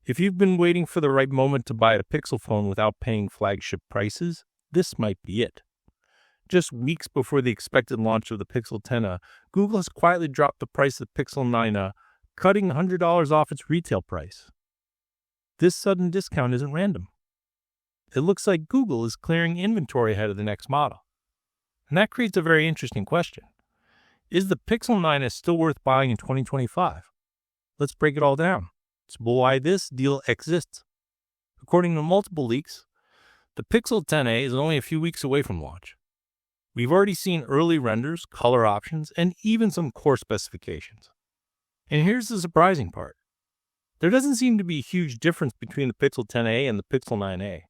If you've been waiting for the right moment to buy a Pixel phone without paying flagship prices, this might be it. Just weeks before the expected launch of the Pixel 10a, Google has quietly dropped the price of the Pixel 9a, cutting $100 off its retail price. This sudden discount isn't random. It looks like Google is clearing inventory ahead of the next model. And that creates a very interesting question. Is the Pixel 9a still worth buying in 2025? Let's break it all down. It's why this deal exists. According to multiple leaks, the Pixel 10a is only a few weeks away from launch. We've already seen early renders, color options, and even some core specifications. And here's the surprising part. There doesn't seem to be a huge difference between the Pixel 10a and the Pixel 9a.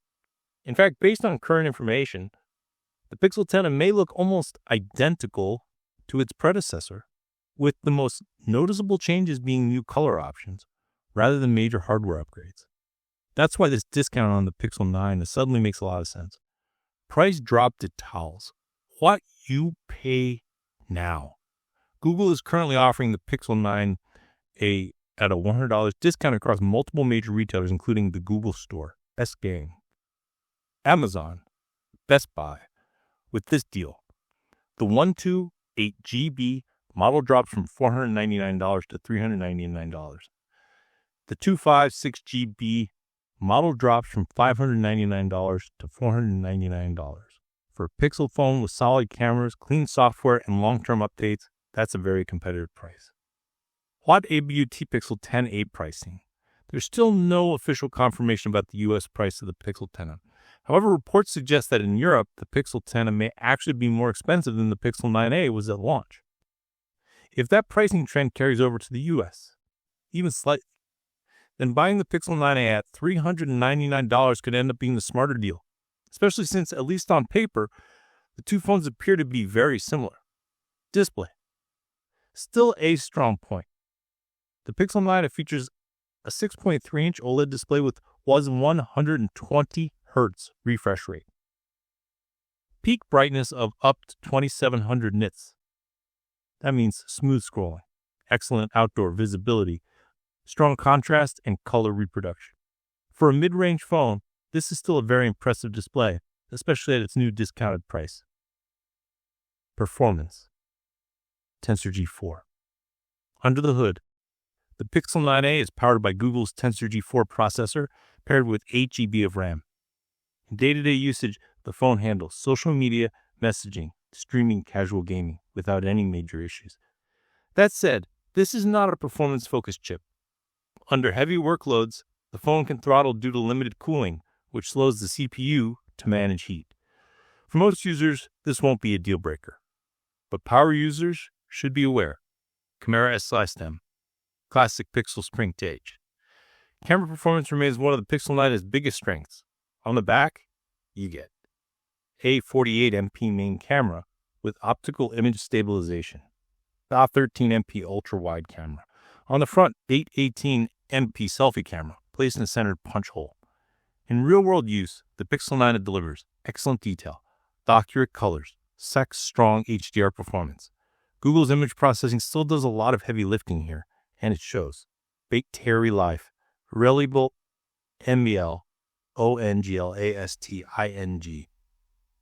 In fact, based on current information, the Pixel 10a may look almost identical to its predecessor, with the most noticeable changes being new color options, rather than major hardware upgrades. That's why this discount on the Pixel 9 suddenly makes a lot of sense. Price dropped at towels. What you pay now. Google is currently offering the Pixel 9a at a $100 discount across multiple major retailers, including the Google Store, Best Game, Amazon, Best Buy. With this deal, the 128GB model drops from $499 to $399. The 256GB model drops from $599 to $499. For a Pixel phone with solid cameras, clean software, and long-term updates, that's a very competitive price. What ABUT Pixel 10a pricing? There's still no official confirmation about the US price of the Pixel 10a. However, reports suggest that in Europe, the Pixel 10a may actually be more expensive than the Pixel 9a was at launch. If that pricing trend carries over to the US, even slightly, then buying the Pixel 9a at $399 could end up being the smarter deal, especially since, at least on paper, the two phones appear to be very similar. Display. Still a strong point. The Pixel 9 features a 6.3-inch OLED display with 120 Hz refresh rate. Peak brightness of up to 2700 nits. That means smooth scrolling, excellent outdoor visibility, strong contrast, and color reproduction. For a mid-range phone, this is still a very impressive display, especially at its new discounted price. Performance. Tensor G4. Under the hood, the Pixel 9a is powered by Google's Tensor G4 processor paired with 8GB of RAM. In day-to-day usage, the phone handles social media, messaging, streaming, casual gaming without any major issues. That said, this is not a performance-focused chip. Under heavy workloads, the phone can throttle due to limited cooling, which slows the CPU to manage heat. For most users, this won't be a deal breaker. But power users should be aware. Camera S/M. Classic Pixel Spring Gauge. Camera performance remains one of the Pixel 9's biggest strengths. On the back, you get a 48MP main camera with optical image stabilization, the 13MP ultra-wide camera. On the front, 818MP selfie camera placed in a centered punch hole. In real-world use, the Pixel 9 delivers excellent detail, accurate colors, strong HDR performance. Google's image processing still does a lot of heavy lifting here, and it shows. Baked Terry Life, Reliable MBL, ONGLASTING.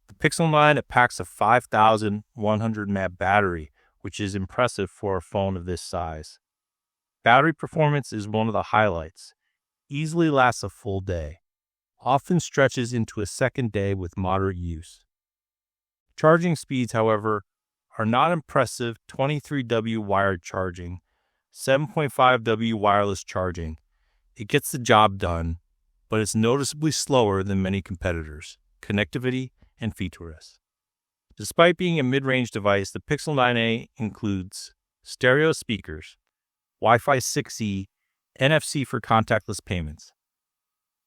The Pixel 9 packs a 5,100 mAh battery, which is impressive for a phone of this size. Battery performance is one of the highlights. Easily lasts a full day. Often stretches into a second day with moderate use. Charging speeds, however, are not impressive. 23W wired charging, 7.5W wireless charging. It gets the job done, but it's noticeably slower than many competitors, connectivity, and featureless. Despite being a mid-range device, the Pixel 9a includes stereo speakers, Wi-Fi 6E, NFC for contactless payments,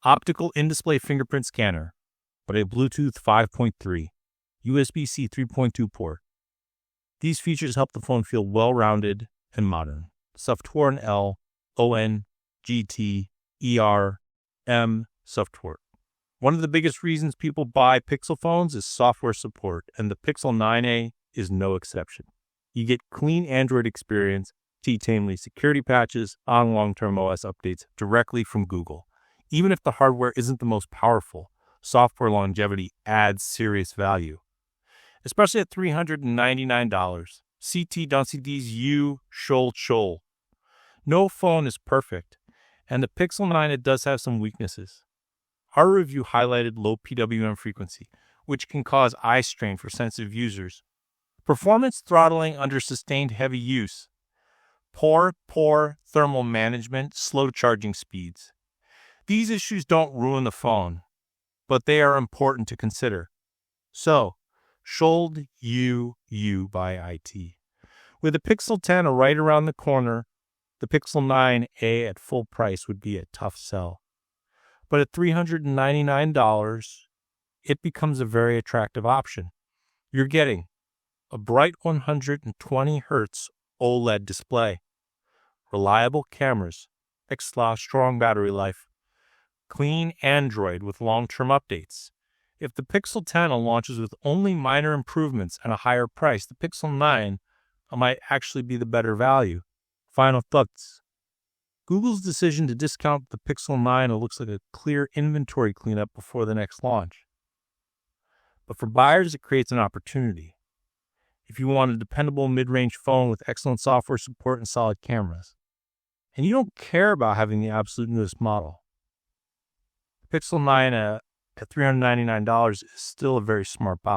optical in-display fingerprint scanner, but a Bluetooth 5.3, USB-C 3.2 port. These features help the phone feel well-rounded and modern. Software L, ON, GT, ER, M, software. One of the biggest reasons people buy Pixel phones is software support, and the Pixel 9a is no exception. You get clean Android experience, tamely security patches on long-term OS updates directly from Google. Even if the hardware isn't the most powerful, software longevity adds serious value. Especially at $399. CT don't see these you shoal. No phone is perfect, and the Pixel 9 it does have some weaknesses. Our review highlighted low PWM frequency, which can cause eye strain for sensitive users. Performance throttling under sustained heavy use. Poor thermal management, slow charging speeds. These issues don't ruin the phone, but they are important to consider. So, should you buy IT? With the Pixel 10 right around the corner, the Pixel 9a at full price would be a tough sell. But at $399, it becomes a very attractive option. You're getting a bright 120 Hz OLED display, reliable cameras, extra strong battery life, clean Android with long-term updates. If the Pixel 10 launches with only minor improvements and a higher price, the Pixel 9 might actually be the better value. Final thoughts. Google's decision to discount the Pixel 9 looks like a clear inventory cleanup before the next launch. But for buyers, it creates an opportunity. If you want a dependable mid-range phone with excellent software support and solid cameras, and you don't care about having the absolute newest model, the Pixel 9 at $399 is still a very smart buy.